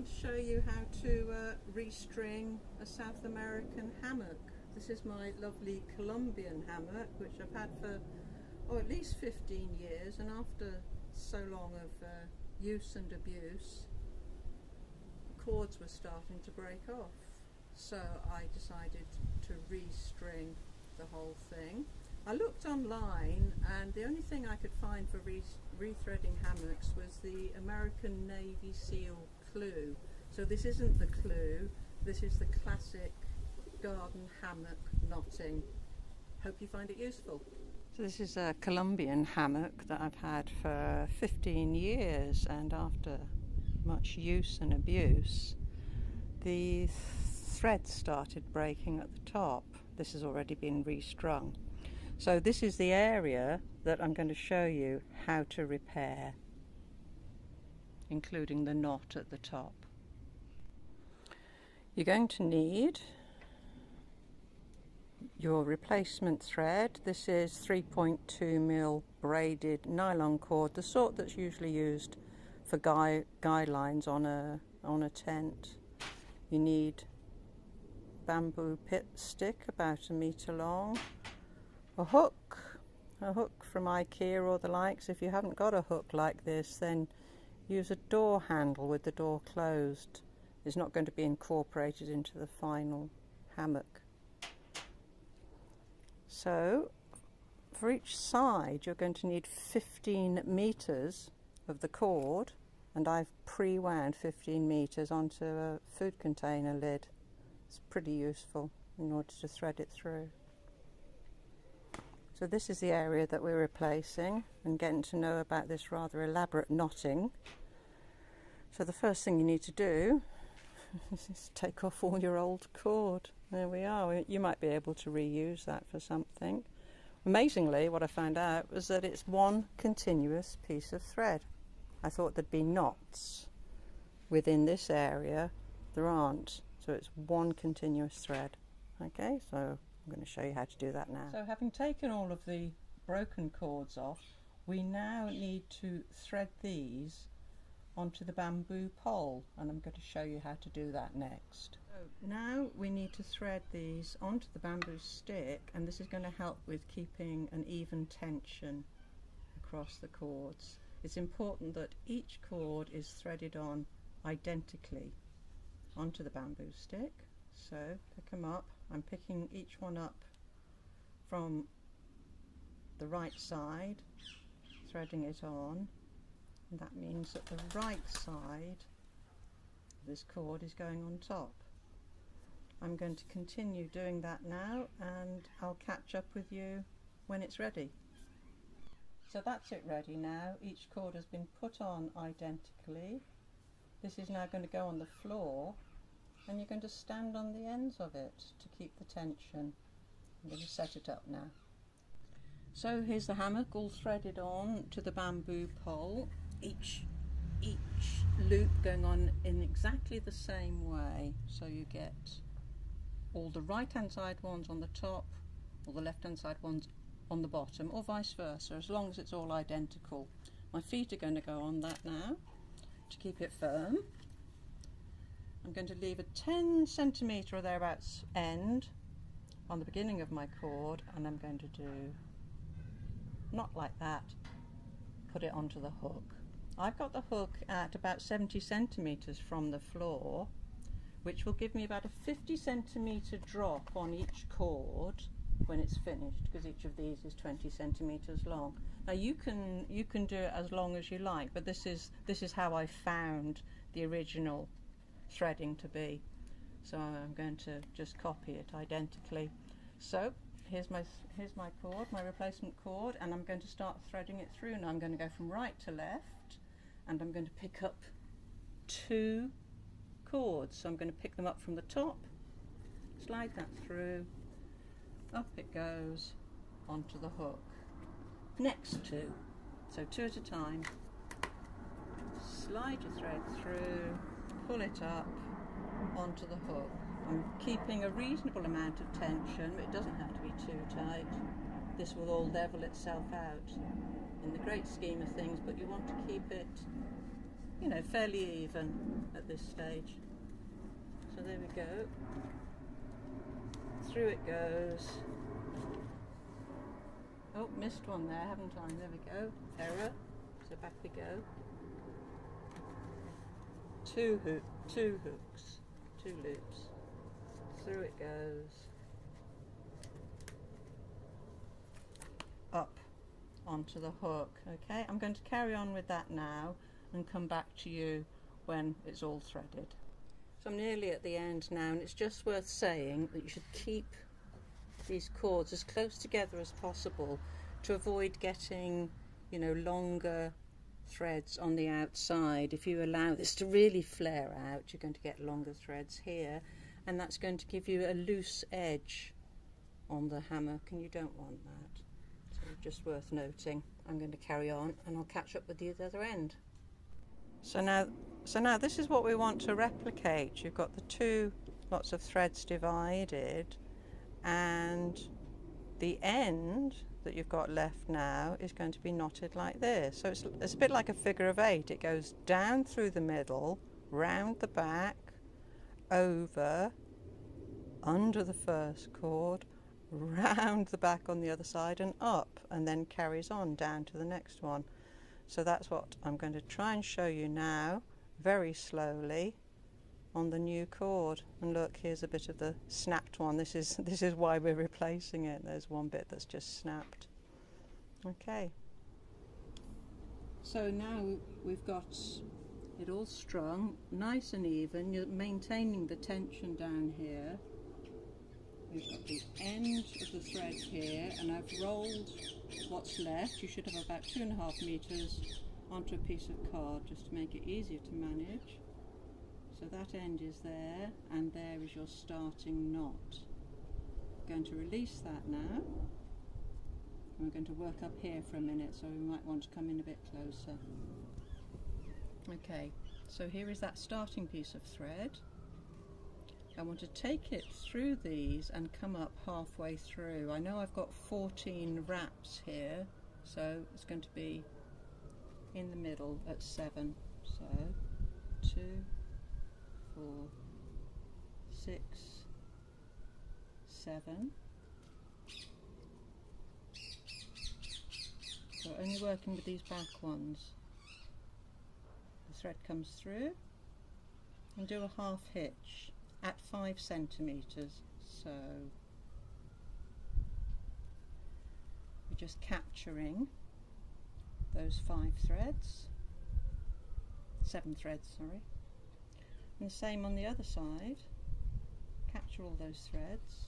want to show you how to restring a South American hammock. This is my lovely Colombian hammock, which I've had for at least 15 years, and after so long of use and abuse, the cords were starting to break off. So I decided to restring the whole thing. I looked online, and the only thing I could find for rethreading hammocks was the American Navy SEAL clue. So this isn't the clue, this is the classic garden hammock knotting. Hope you find it useful. So this is a Colombian hammock that I've had for 15 years, and after much use and abuse, the threads started breaking at the top. This has already been restrung. So this is the area that I'm going to show you how to repair, including the knot at the top. You're going to need your replacement thread. This is 3.2mm braided nylon cord, the sort that's usually used for guidelines on a tent. You need bamboo pit stick about 1 metre long, a hook from IKEA or the likes. If you haven't got a hook like this, then use a door handle with the door closed. It's not going to be incorporated into the final hammock. So for each side you're going to need 15 metres of the cord, and I've pre-wound 15 metres onto a food container lid. It's pretty useful in order to thread it through. So this is the area that we're replacing, and getting to know about this rather elaborate knotting. So the first thing you need to do is take off all your old cord. There we are. You might be able to reuse that for something. Amazingly, what I found out was that it's one continuous piece of thread. I thought there'd be knots within this area. There aren't. So it's one continuous thread. Okay, so I'm going to show you how to do that now. So having taken all of the broken cords off, we now need to thread these onto the bamboo pole, and I'm going to show you how to do that next. So now we need to thread these onto the bamboo stick, and this is going to help with keeping an even tension across the cords. It's important that each cord is threaded on identically onto the bamboo stick. So pick them up. I'm picking each one up from the right side, threading it on, and that means that the right side of this cord is going on top. I'm going to continue doing that now, and I'll catch up with you when it's ready. So that's it ready now. Each cord has been put on identically. This is now going to go on the floor, and you're going to stand on the ends of it to keep the tension. I'm going to set it up now. So here's the hammock all threaded on to the bamboo pole, each loop going on in exactly the same way, so you get all the right hand side ones on the top, or the left hand side ones on the bottom, or vice versa, as long as it's all identical. My feet are going to go on that now to keep it firm. I'm going to leave a 10 centimetre or thereabouts end on the beginning of my cord, and I'm going to do not like that, put it onto the hook. I've got the hook at about 70 centimetres from the floor, which will give me about a 50 centimetre drop on each cord when it's finished, because each of these is 20 centimetres long. Now you can do it as long as you like, but this is how I found the original threading to be. So I'm going to just copy it identically. So here's my cord, my replacement cord, and I'm going to start threading it through. Now I'm going to go from right to left, and I'm going to pick up 2 cords. So I'm going to pick them up from the top, slide that through, up it goes onto the hook. Next 2, so 2 at a time. Slide your thread through, pull it up onto the hook. I'm keeping a reasonable amount of tension, but it doesn't have to be too tight. This will all level itself out in the great scheme of things, but you want to keep it you know, fairly even at this stage. So there we go. Through it goes. Oh, missed one there, haven't I? There we go. Error. So back we go. Two hooks, two loops. Through it goes. Up onto the hook. Okay, I'm going to carry on with that now and come back to you when it's all threaded. So I'm nearly at the end now, and it's just worth saying that you should keep these cords as close together as possible to avoid getting, you know, longer threads on the outside. If you allow this to really flare out, you're going to get longer threads here, and that's going to give you a loose edge on the hammock, and you don't want that. So just worth noting. I'm going to carry on and I'll catch up with you at the other end. So now this is what we want to replicate. You've got the two lots of threads divided, and the end that you've got left now is going to be knotted like this. So it's a bit like a figure of 8. It goes down through the middle, round the back, over, under the first cord, round the back on the other side and up, and then carries on down to the next one. So that's what I'm going to try and show you now, very slowly, on the new cord. And look, here's a bit of the snapped one. This is why we're replacing it. There's one bit that's just snapped. Okay. So now we've got it all strung, nice and even. You're maintaining the tension down here. We've got the end of the thread here, and I've rolled what's left. You should have about 2.5 meters onto a piece of card just to make it easier to manage. So that end is there, and there is your starting knot. I'm going to release that now. And we're going to work up here for a minute, so we might want to come in a bit closer. Okay, so here is that starting piece of thread. I want to take it through these and come up halfway through. I know I've got 14 wraps here, so it's going to be in the middle at 7. So 2, 4, 6, 7. So only working with these back ones. The thread comes through and do a half hitch at 5 centimeters. So we're just capturing those 5 threads, 7 threads, sorry. And the same on the other side. Capture all those threads.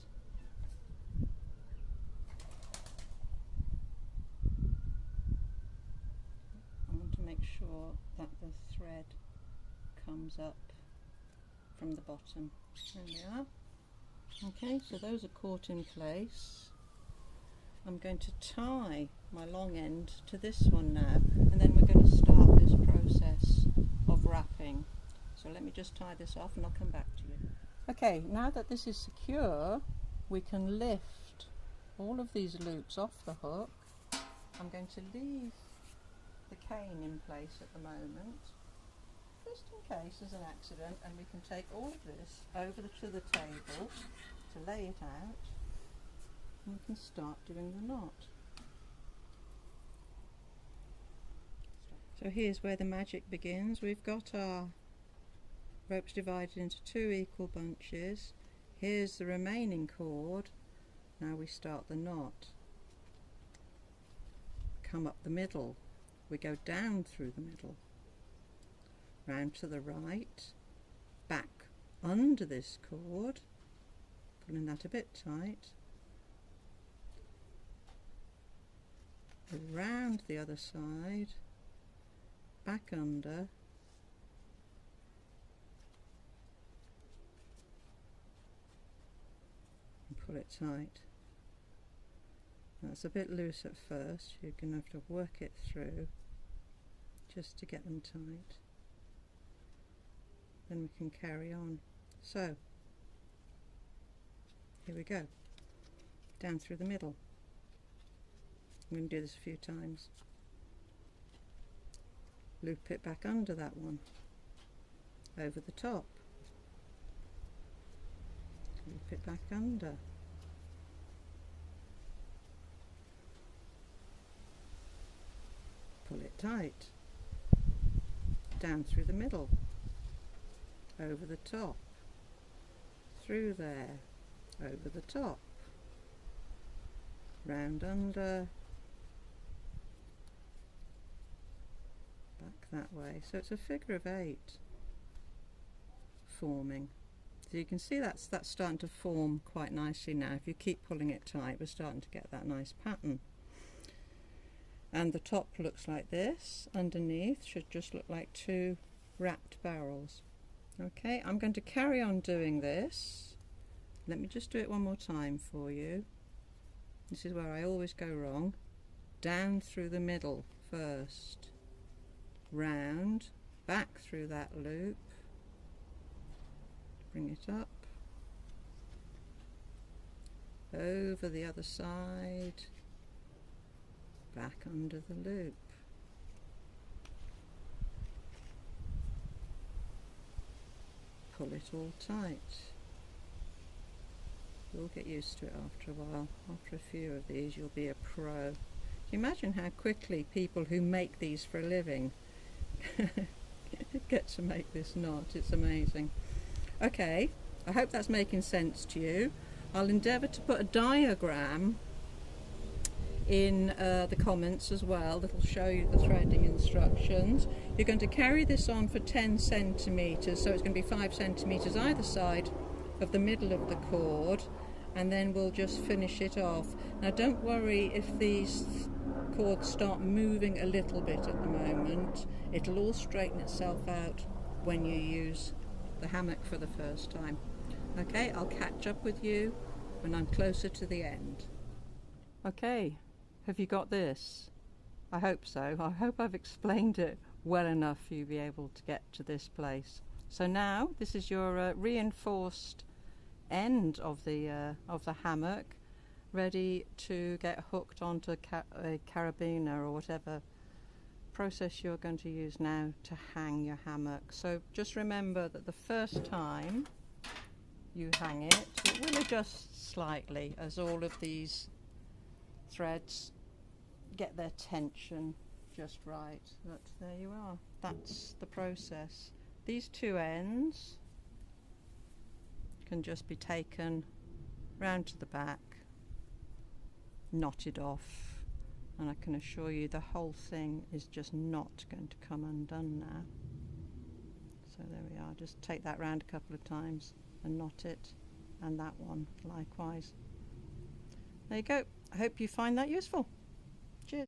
I want to make sure that the thread comes up from the bottom. There we are. Okay, so those are caught in place. I'm going to tie my long end to this one now, and then we're going to start this process of wrapping. So let me just tie this off and I'll come back to you. Okay, now that this is secure, we can lift all of these loops off the hook. I'm going to leave the cane in place at the moment, just in case there's an accident, and we can take all of this over to the table to lay it out, and we can start doing the knot. So here's where the magic begins. We've got our ropes divided into 2 equal bunches. Here's the remaining cord. Now we start the knot. Come up the middle. We go down through the middle, round to the right, back under this cord, pulling that a bit tight, around the other side, back under, and pull it tight. That's a bit loose at first. You're going to have to work it through just to get them tight. Then we can carry on. So here we go, down through the middle. I'm going to do this a few times. loop it back under that one, over the top, loop it back under, pull it tight, down through the middle, over the top, through there, over the top, round under, back that way. So it's a figure of 8 forming. So you can see that's starting to form quite nicely now. If you keep pulling it tight, we're starting to get that nice pattern. And the top looks like this. Underneath should just look like 2 wrapped barrels. Okay, I'm going to carry on doing this. Let me just do it one more time for you. This is where I always go wrong. Down through the middle first, round, back through that loop, bring it up, over the other side, back under the loop, pull it all tight. You'll get used to it after a while. After a few of these you'll be a pro. Can you imagine how quickly people who make these for a living get to make this knot? It's amazing. Okay, I hope that's making sense to you. I'll endeavour to put a diagram in the comments as well that'll show you the threading instructions. You're going to carry this on for 10 centimetres, so it's going to be 5 centimetres either side of the middle of the cord, and then we'll just finish it off. Now don't worry if these cords start moving a little bit at the moment. It'll all straighten itself out when you use the hammock for the first time. Okay, I'll catch up with you when I'm closer to the end. Okay, have you got this? I hope so. I hope I've explained it well enough for you to be able to get to this place. So now this is your reinforced end of the hammock, ready to get hooked onto a carabiner or whatever process you're going to use now to hang your hammock. So just remember that the first time you hang it, it will adjust slightly as all of these threads get their tension just right. But there you are. That's the process. These 2 ends can just be taken round to the back, knotted off, and I can assure you the whole thing is just not going to come undone now. So there we are. Just take that round a couple of times and knot it, and that one likewise. There you go. I hope you find that useful.